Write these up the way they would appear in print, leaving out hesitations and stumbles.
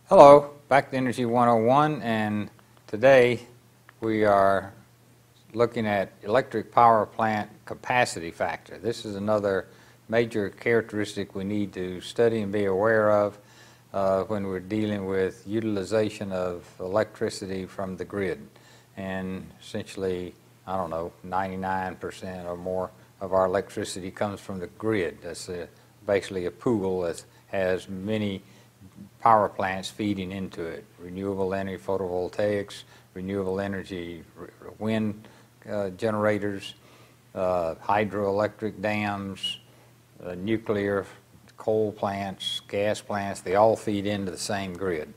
Hello, back to Energy 101, and today we are looking at electric power plant capacity factor. This is another major characteristic we need to study and be aware of when we're dealing with utilization of electricity from the grid. And essentially, 99% or more of our electricity comes from the grid. That's basically a pool that has many power plants feeding into it. Renewable energy photovoltaics, renewable energy wind generators, hydroelectric dams, nuclear, coal plants, gas plants, they all feed into the same grid.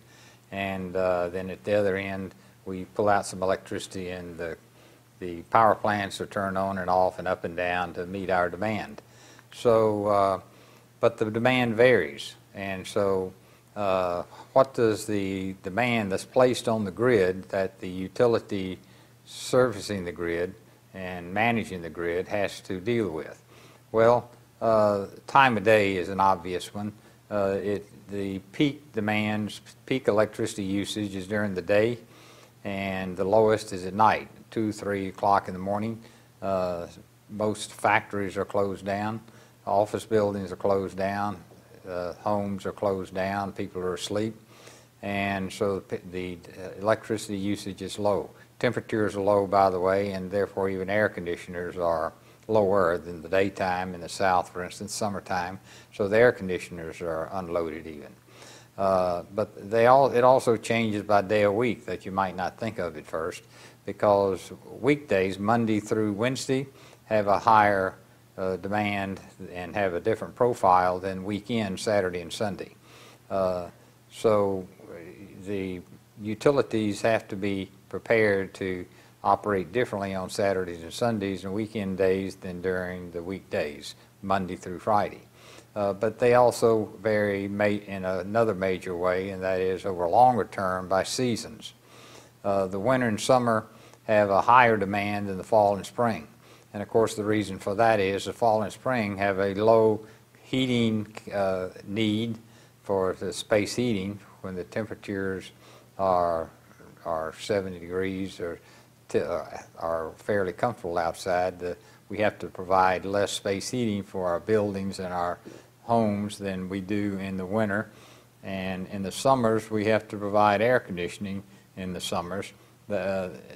And then at the other end, we pull out some electricity and the power plants are turned on and off and up and down to meet our demand. So, but the demand varies. And so what does the demand that's placed on the grid that the utility servicing the grid and managing the grid has to deal with? Well, time of day is an obvious one. The peak demands, peak electricity usage is during the day, and the lowest is at night, 2, 3 o'clock in the morning. Most factories are closed down, office buildings are closed down, homes are closed down, people are asleep, and so the electricity usage is low. Temperatures are low, by the way, and therefore even air conditioners are lower than the daytime in the south, for instance, summertime, so the air conditioners are unloaded even. But it also changes by day of week that you might not think of at first, because weekdays, Monday through Wednesday, have a higher demand and have a different profile than weekends, Saturday and Sunday. So the utilities have to be prepared to operate differently on Saturdays and Sundays and weekend days than during the weekdays, Monday through Friday. But they also vary in another major way, and that is over longer term by seasons. The winter and summer have a higher demand than the fall and spring. And of course the reason for that is the fall and spring have a low heating need for the space heating when the temperatures are 70 degrees or are fairly comfortable outside. We have to provide less space heating for our buildings and our homes than we do in the winter. And in the summers we have to provide air conditioning in the summers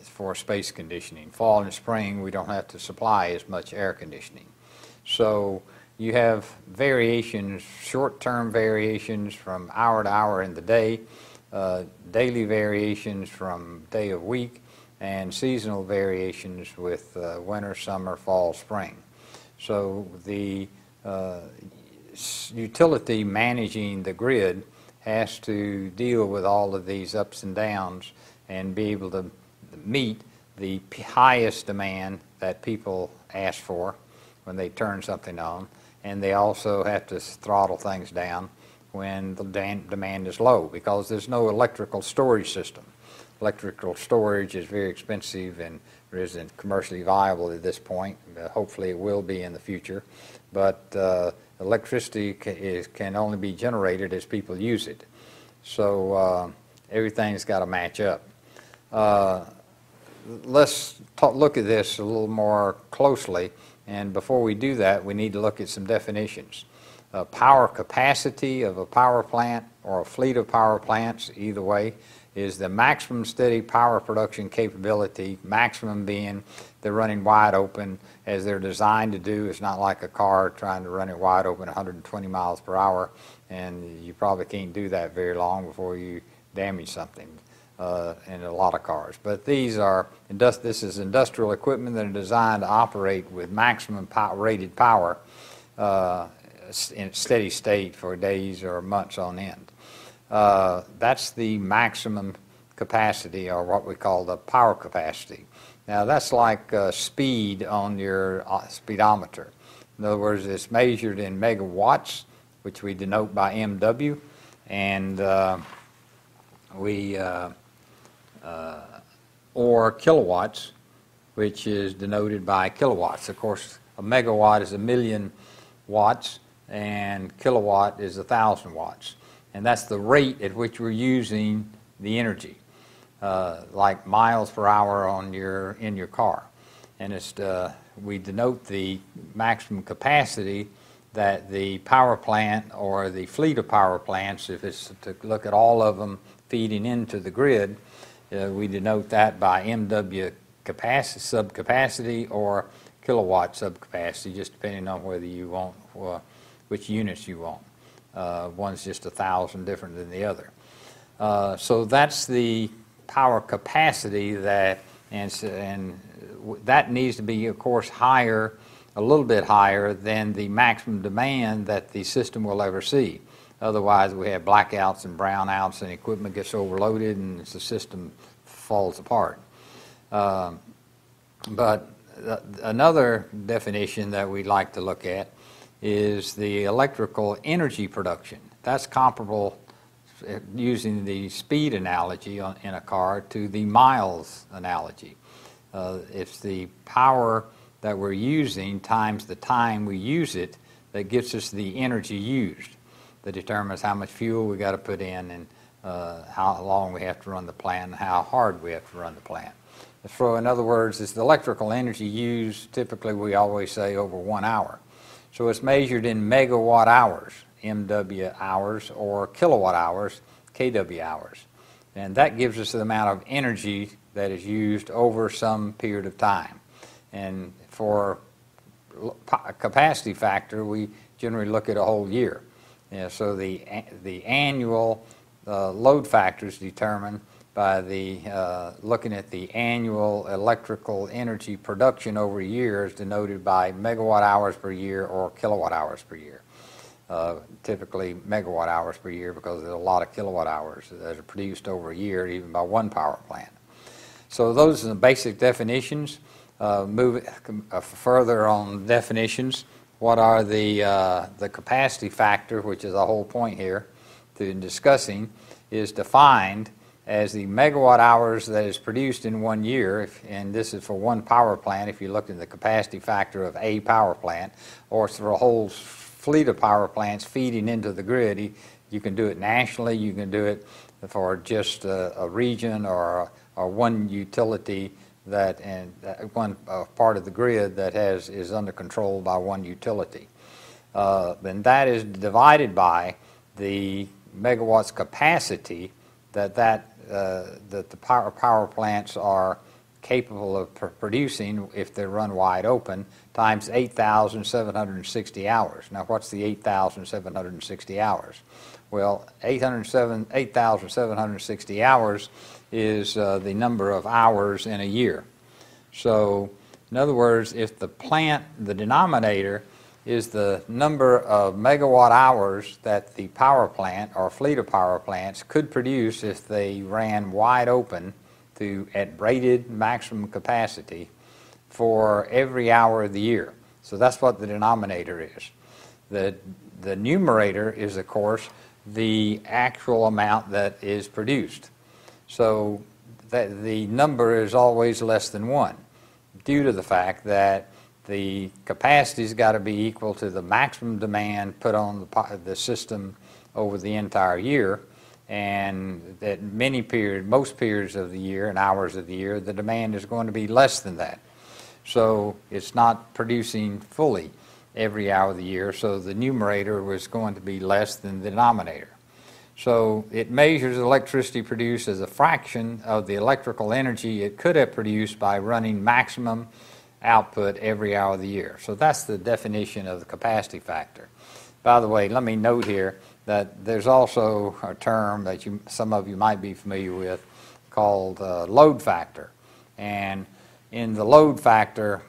for space conditioning. Fall and spring we don't have to supply as much air conditioning. So you have variations, short-term variations from hour to hour in the day, daily variations from day of week, and seasonal variations with winter, summer, fall, spring. So the utility managing the grid has to deal with all of these ups and downs and be able to meet the highest demand that people ask for when they turn something on, and they also have to throttle things down when the demand is low, because there's no electrical storage system. Electrical storage is very expensive and isn't commercially viable at this point. Hopefully it will be in the future, but electricity can only be generated as people use it. So everything's got to match up. Let's look at this a little more closely, and before we do that we need to look at some definitions. Power capacity of a power plant or a fleet of power plants, either way, is the maximum steady power production capability, maximum being they're running wide open as they're designed to do. It's not like a car trying to run it wide open 120 miles per hour, and you probably can't do that very long before you damage something in a lot of cars. But this is industrial equipment that are designed to operate with maximum rated power in steady state for days or months on end. That's the maximum capacity, or what we call the power capacity. Now that's like speed on your speedometer. In other words, it's measured in megawatts, which we denote by MW, and or kilowatts, which is denoted by kilowatts. Of course, a megawatt is 1,000,000 watts, and kilowatt is 1,000 watts. and that's the rate at which we're using the energy, like miles per hour in your car. And we denote the maximum capacity that the power plant or the fleet of power plants, if it's to look at all of them feeding into the grid, we denote that by MW capacity, subcapacity, or kilowatt subcapacity, just depending on whether you want which units you want. One's just 1,000 different than the other. So that's the power capacity that, and that needs to be, of course, higher, a little bit higher than the maximum demand that the system will ever see. Otherwise, we have blackouts and brownouts, and equipment gets overloaded, and the system falls apart. But another definition that we'd like to look at is the electrical energy production. That's comparable, using the speed analogy in a car, to the miles analogy. It's the power that we're using times the time we use it that gives us the energy used, that determines how much fuel we got to put in, and how long we have to run the plant, and how hard we have to run the plant. So in other words, it's the electrical energy used, typically we always say over 1 hour. So it's measured in megawatt hours, MW hours, or kilowatt hours, KW hours. And that gives us the amount of energy that is used over some period of time. And for capacity factor, we generally look at a whole year. So the annual load factor is determined by looking at the annual electrical energy production over a year, is denoted by megawatt hours per year or kilowatt hours per year. Typically megawatt hours per year, because there's a lot of kilowatt hours that are produced over a year, even by one power plant. So those are the basic definitions. Move further on definitions. What are the capacity factor, which is the whole point here in discussing, is defined as the megawatt hours that is produced in 1 year, and this is for one power plant. If you look at the capacity factor of a power plant, or it's for a whole fleet of power plants feeding into the grid, you can do it nationally, you can do it for just a region or one utility one part of the grid that is under control by one utility. And that is divided by the megawatts capacity that the power plants are capable of producing if they're run wide open, times 8,760 hours. Now, what's the 8,760 hours? Well, 8,760 hours is the number of hours in a year. So, in other words, if the denominator is the number of megawatt hours that the power plant or fleet of power plants could produce if they ran wide open at rated maximum capacity for every hour of the year. So that's what the denominator is. The numerator is, of course, the actual amount that is produced. So the number is always less than 1, due to the fact that the capacity's got to be equal to the maximum demand put on the system over the entire year, and that most periods of the year and hours of the year, the demand is going to be less than that. So it's not producing fully every hour of the year, so the numerator was going to be less than the denominator. So it measures electricity produced as a fraction of the electrical energy it could have produced by running maximum output every hour of the year. So that's the definition of the capacity factor. By the way, let me note here that there's also a term that some of you might be familiar with called load factor. And in the load factor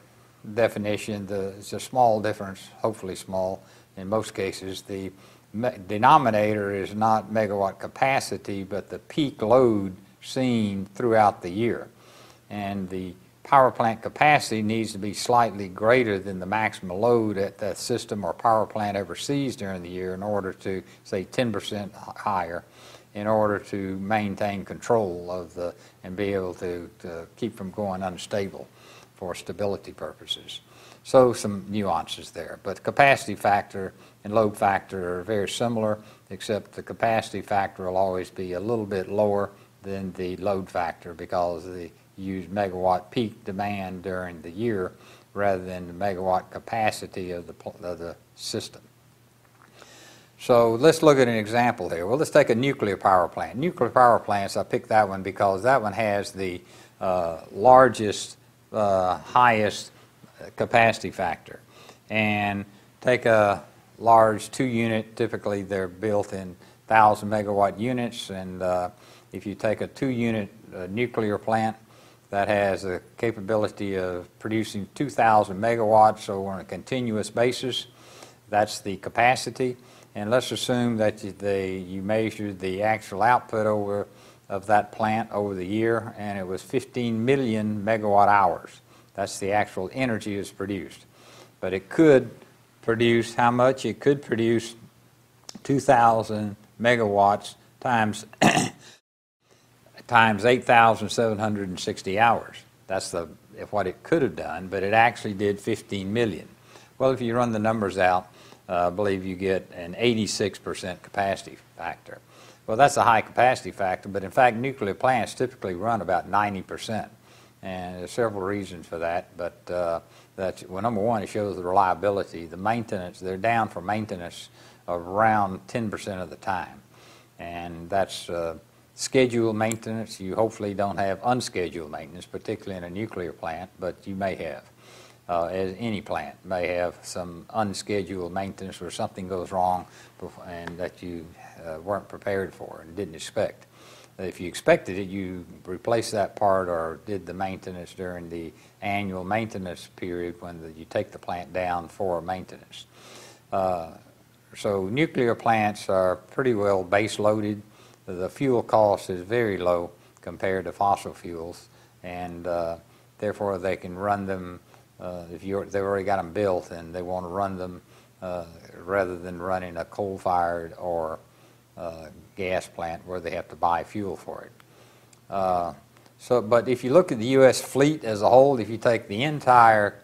definition, it's a small difference, hopefully small in most cases. The denominator is not megawatt capacity, but the peak load seen throughout the year. And the power plant capacity needs to be slightly greater than the maximum load that the system or power plant ever sees during the year, in order to, say, 10% higher, in order to maintain control of and be able to keep from going unstable for stability purposes. So some nuances there. But capacity factor and load factor are very similar, except the capacity factor will always be a little bit lower than the load factor because the use megawatt peak demand during the year rather than the megawatt capacity of the system. So let's look at an example here. Well, let's take a nuclear power plant. Nuclear power plants, I picked that one because that one has the largest, highest capacity factor. And take a large 2-unit, typically they're built in 1,000 megawatt units, and if you take a 2-unit nuclear plant that has a capability of producing 2,000 megawatts on a continuous basis, that's the capacity. And let's assume that you measured the actual output of that plant over the year, and it was 15 million megawatt hours. That's the actual energy that's produced. But it could produce how much? It could produce 2,000 megawatts times times 8,760 hours. That's what it could have done, but it actually did 15 million. Well, if you run the numbers out, I believe you get an 86% capacity factor. Well, that's a high capacity factor, but in fact, nuclear plants typically run about 90%. And there's several reasons for that, but well, number one, it shows the reliability. The maintenance, they're down for maintenance around 10% of the time. And that's scheduled maintenance. You hopefully don't have unscheduled maintenance, particularly in a nuclear plant, but you may have. As any plant may have some unscheduled maintenance where something goes wrong and that you weren't prepared for and didn't expect. If you expected it, you replaced that part or did the maintenance during the annual maintenance period when you take the plant down for maintenance. So nuclear plants are pretty well base loaded. The fuel cost is very low compared to fossil fuels, and therefore they can run them if they've already got them built and they want to run them rather than running a coal-fired or gas plant where they have to buy fuel for it. But if you look at the U.S. fleet as a whole, if you take the entire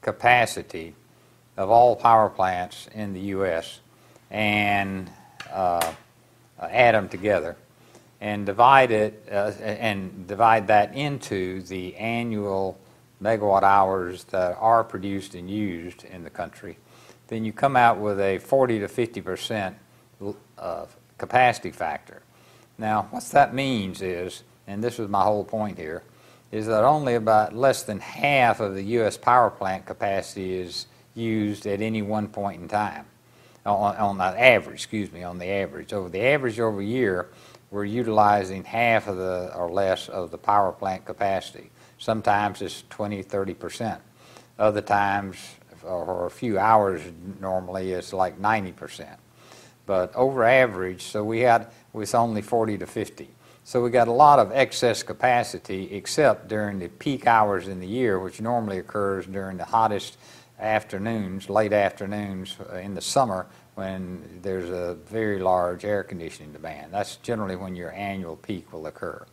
capacity of all power plants in the U.S. and add them together and divide that into the annual megawatt hours that are produced and used in the country, then you come out with a 40 to 50% capacity factor. Now, what that means is, and this was my whole point here, is that only about less than half of the U.S. power plant capacity is used at any one point in time. On the average, over the average over a year, we're utilizing half of or less of the power plant capacity. Sometimes it's 20, 30%. Other times, or a few hours normally, it's like 90%. But over average, so it's only 40 to 50. So we got a lot of excess capacity except during the peak hours in the year, which normally occurs during the hottest afternoons, late afternoons in the summer when there's a very large air conditioning demand. That's generally when your annual peak will occur.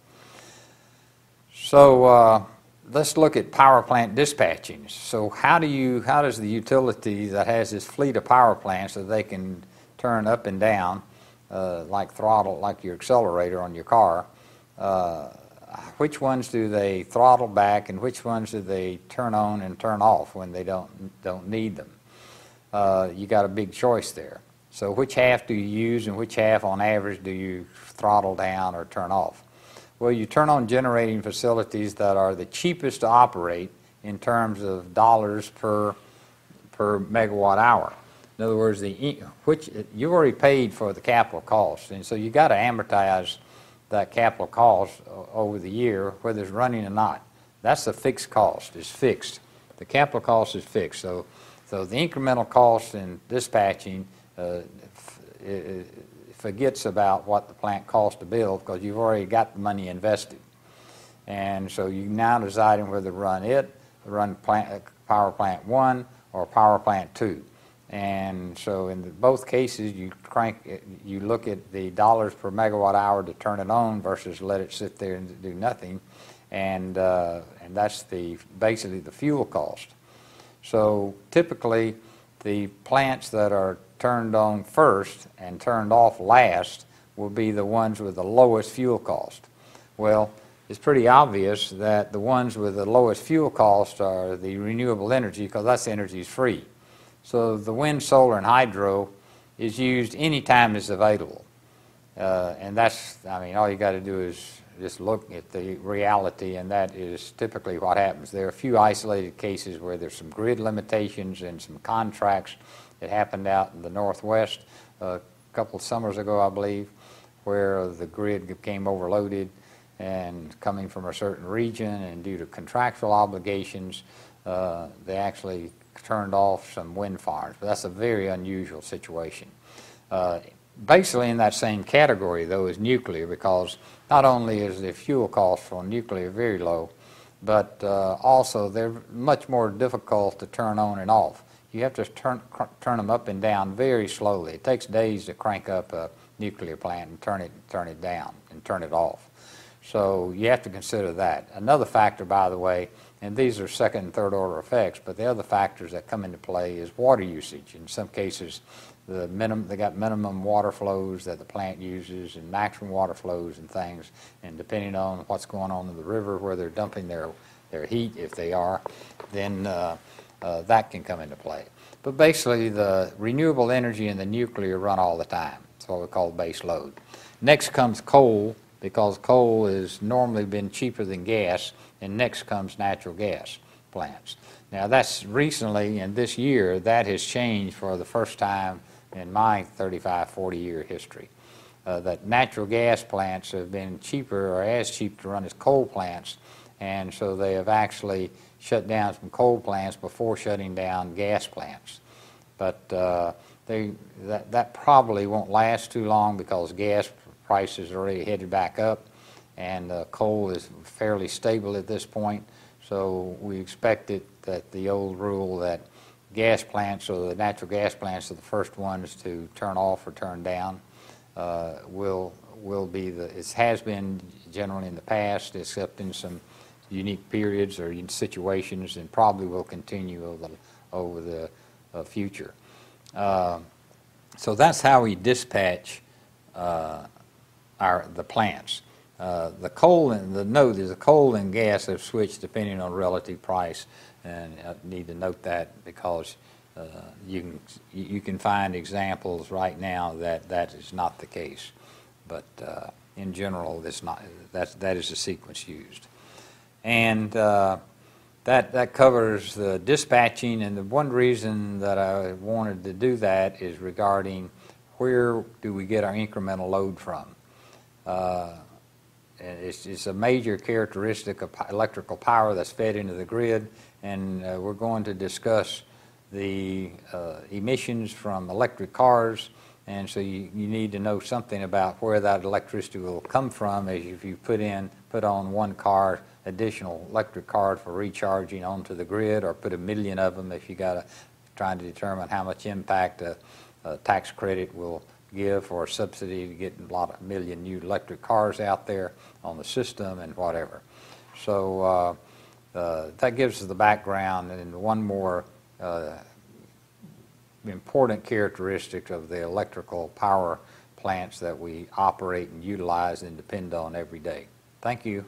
So let's look at power plant dispatching. So how does the utility that has this fleet of power plants that they can turn up and down like throttle, like your accelerator on your car, which ones do they throttle back and which ones do they turn on and turn off when they don't need them? You got a big choice there. So which half do you use and which half on average do you throttle down or turn off? Well, you turn on generating facilities that are the cheapest to operate in terms of dollars per megawatt hour. In other words, you've already paid for the capital cost, and so you got to amortize that capital cost over the year, whether it's running or not. That's the fixed cost. It's fixed. The capital cost is fixed. So the incremental cost in dispatching forgets about what the plant costs to build because you've already got the money invested. And so you're now deciding whether to run power plant 1 or power plant 2. And so in both cases, you look at the dollars per megawatt hour to turn it on versus let it sit there and do nothing, and that's basically the fuel cost. So typically, the plants that are turned on first and turned off last will be the ones with the lowest fuel cost. Well, it's pretty obvious that the ones with the lowest fuel cost are the renewable energy, because that's energy is free. So the wind, solar, and hydro is used anytime it's available. And that's, I mean, all you got to do is just look at the reality, and that is typically what happens. There are a few isolated cases where there's some grid limitations and some contracts that happened out in the Northwest a couple of summers ago, I believe, where the grid became overloaded and coming from a certain region, and due to contractual obligations, they actually turned off some wind farms. But that's a very unusual situation. Basically in that same category, though, is nuclear, because not only is the fuel cost for nuclear very low, but also they're much more difficult to turn on and off. You have to turn them up and down very slowly. It takes days to crank up a nuclear plant and turn it down and turn it off. So you have to consider that. Another factor, by the way, and these are second and third order effects, but the other factors that come into play is water usage. In some cases, they got minimum water flows that the plant uses and maximum water flows and things, and depending on what's going on in the river where they're dumping their heat, if they are, then that can come into play. But basically, the renewable energy and the nuclear run all the time. That's what we call base load. Next comes coal, because coal has normally been cheaper than gas, and next comes natural gas plants. Now that's recently, and this year, that has changed for the first time in my 35, 40-year history. That natural gas plants have been cheaper, or as cheap to run as coal plants, and so they have actually shut down some coal plants before shutting down gas plants. But that probably won't last too long, because gas prices are already headed back up, and coal is fairly stable at this point. So we expect that the old rule that gas plants, or the natural gas plants, are the first ones to turn off or turn down, will be it has been generally in the past, except in some unique periods or in situations, and probably will continue over the future. So that's how we dispatch the plants. The coal and the coal and gas have switched depending on relative price, and I need to note that, because you can find examples right now that is not the case. But in general, that is the sequence used, and that covers the dispatching. And the one reason that I wanted to do that is regarding where do we get our incremental load from. It's a major characteristic of electrical power that's fed into the grid, and we're going to discuss the emissions from electric cars, and so you need to know something about where that electricity will come from, as if you put on one car, additional electric cars for recharging onto the grid, or put 1 million of them if you got trying to determine how much impact a tax credit will give, or a subsidy to get a million new electric cars out there on the system and whatever. So that gives us the background. And one more important characteristic of the electrical power plants that we operate and utilize and depend on every day. Thank you.